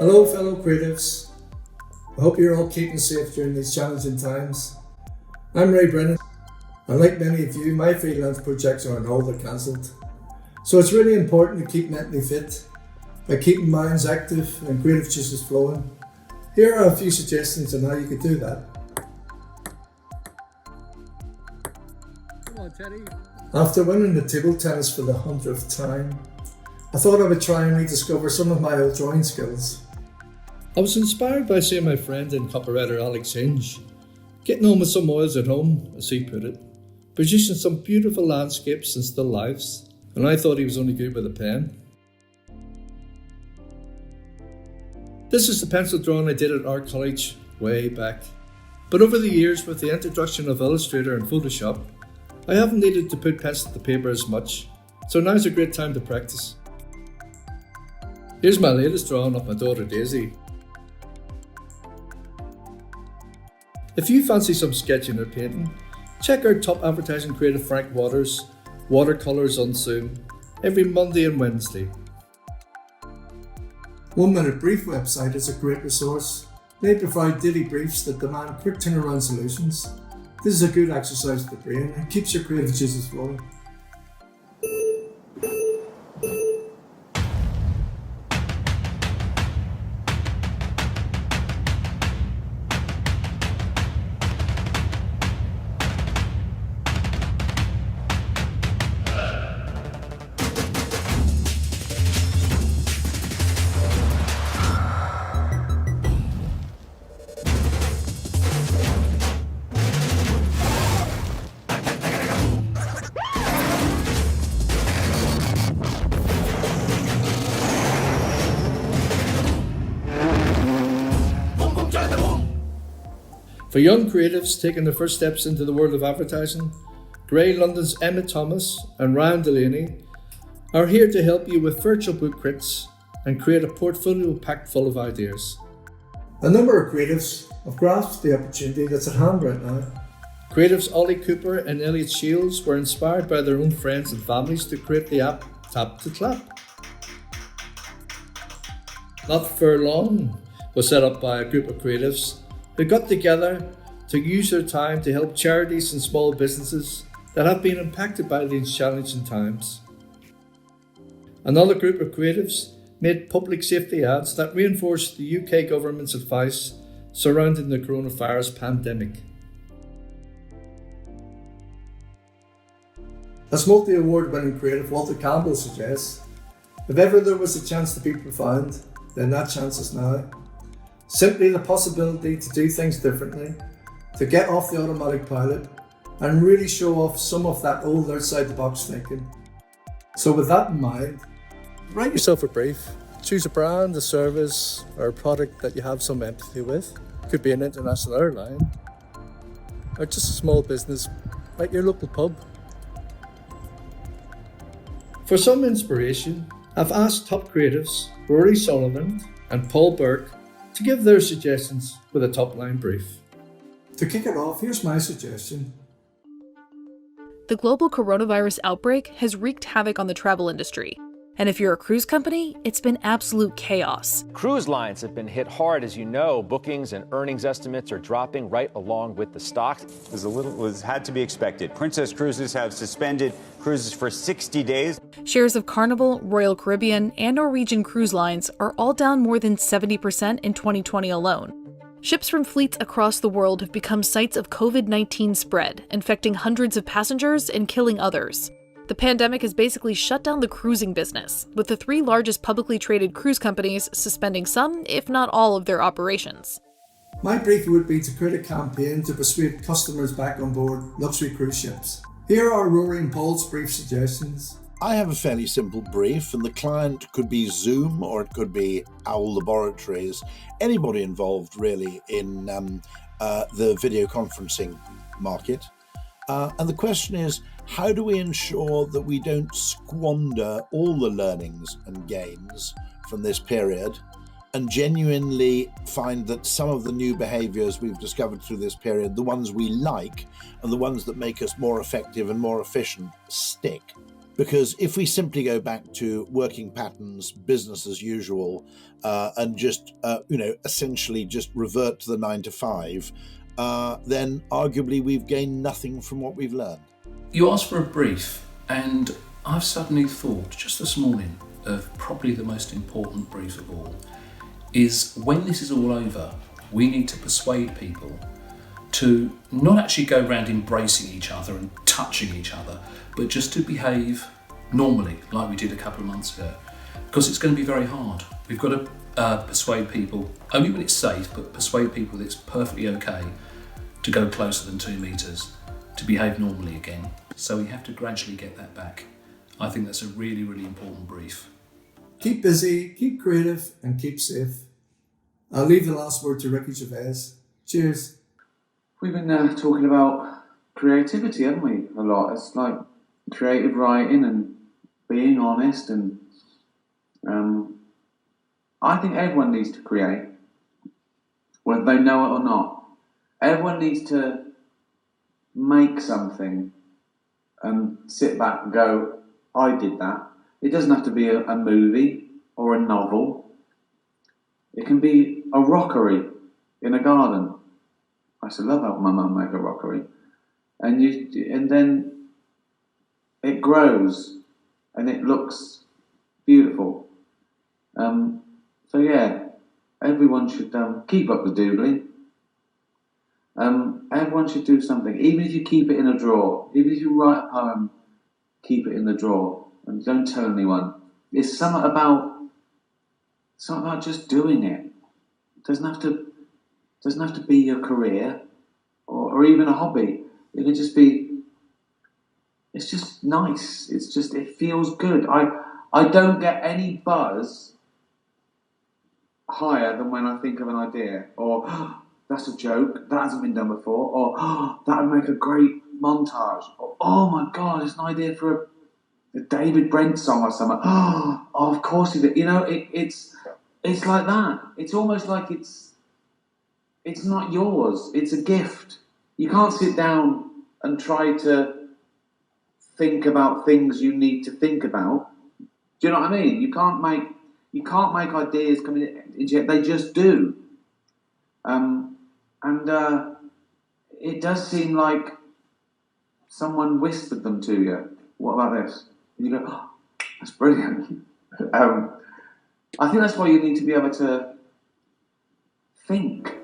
Hello fellow creatives, I hope you're all keeping safe during these challenging times. I'm Ray Brennan, and like many of you, my freelance projects are on hold or cancelled. So it's really important to keep mentally fit by keeping minds active and creative juices flowing. Here are a few suggestions on how you could do that. Come on, Teddy. After winning the table tennis for the 100th time, I thought I would try and rediscover some of my old drawing skills. I was inspired by seeing my friend and copywriter Alex Hinge getting on with some oils at home, as he put it, producing some beautiful landscapes and still lifes, and I thought he was only good with a pen. This is the pencil drawing I did at art college way back, but over the years with the introduction of Illustrator and Photoshop, I haven't needed to put pencil to paper as much, so now's a great time to practice. Here's my latest drawing of my daughter Daisy. If you fancy some sketching or painting, check out top advertising creative Frank Waters' Watercolours on Zoom every Monday and Wednesday. 1 Minute Brief website is a great resource. They provide daily briefs that demand quick turnaround solutions. This is a good exercise for the brain and keeps your creative juices flowing. For young creatives taking their first steps into the world of advertising, Grey London's Emma Thomas and Ryan Delaney are here to help you with virtual book crits and create a portfolio packed full of ideas. A number of creatives have grasped the opportunity that's at hand right now. Creatives Ollie Cooper and Elliot Shields were inspired by their own friends and families to create the app Tap to Clap. Not for Long was set up by a group of creatives who got together to use their time to help charities and small businesses that have been impacted by these challenging times. Another group of creatives made public safety ads that reinforced the UK government's advice surrounding the coronavirus pandemic. As multi-award winning creative Walter Campbell suggests, if ever there was a chance to be profound, then that chance is now. Simply the possibility to do things differently, to get off the automatic pilot and really show off some of that old outside the box thinking. So with that in mind, write yourself a brief. Choose a brand, a service or a product that you have some empathy with. Could be an international airline or just a small business like your local pub. For some inspiration, I've asked top creatives Rory and Paul Burke to give their suggestions with a top-line brief. To kick it off, here's my suggestion. The global coronavirus outbreak has wreaked havoc on the travel industry. And if you're a cruise company, it's been absolute chaos. Cruise lines have been hit hard, as you know. Bookings and earnings estimates are dropping right along with the stocks. Was had to be expected. Princess Cruises have suspended cruises for 60 days. Shares of Carnival, Royal Caribbean, and Norwegian cruise lines are all down more than 70% in 2020 alone. Ships from fleets across the world have become sites of COVID-19 spread, infecting hundreds of passengers and killing others. The pandemic has basically shut down the cruising business, with the 3 largest publicly traded cruise companies suspending some, if not all, of their operations. My brief would be to create a campaign to persuade customers back on board luxury cruise ships. Here are Rory and Paul's brief suggestions. I have a fairly simple brief, and the client could be Zoom or it could be Owl Laboratories, anybody involved really in the video conferencing market. And the question is, how do we ensure that we don't squander all the learnings and gains from this period and genuinely find that some of the new behaviours we've discovered through this period, the ones we like and the ones that make us more effective and more efficient, stick? Because if we simply go back to working patterns, business as usual, and just, essentially just revert to the 9 to 5, then arguably we've gained nothing from what we've learned. You asked for a brief, and I've suddenly thought, just this morning, of probably the most important brief of all, is when this is all over, we need to persuade people to not actually go around embracing each other and touching each other, but just to behave normally, like we did a couple of months ago. Because it's going to be very hard. We've got to persuade people, only when it's safe, but persuade people that it's perfectly okay to go closer than 2 metres, to behave normally again. So we have to gradually get that back. I think that's a really, really important brief. Keep busy, keep creative, and keep safe. I'll leave the last word to Ricky Gervais. Cheers. We've been talking about creativity, haven't we? A lot. It's like creative writing and being honest, and I think everyone needs to create, whether they know it or not. Everyone needs to make something and sit back and go, I did that. It doesn't have to be a movie or a novel. It can be a rockery in a garden. I used to love helping my mum make a rockery. And then it grows and it looks beautiful. So yeah, everyone should keep up the doodling. Everyone should do something, even if you keep it in a drawer. Even if you write a poem, keep it in the drawer and don't tell anyone. It's something about just doing it. It doesn't have to be your career or even a hobby. It can just be. It's just nice. It feels good. I don't get any buzz higher than when I think of an idea, or that's a joke, that hasn't been done before, or that would make a great montage, or oh my god, it's an idea for a David Brent song or something. Oh, of course he did. It's like that. It's almost like it's not yours. It's a gift. You can't sit down and try to think about things you need to think about. Do you know what I mean? You can't make ideas come in. They just do. It does seem like someone whispered them to you. What about this? And you go, oh, that's brilliant. I think that's why you need to be able to think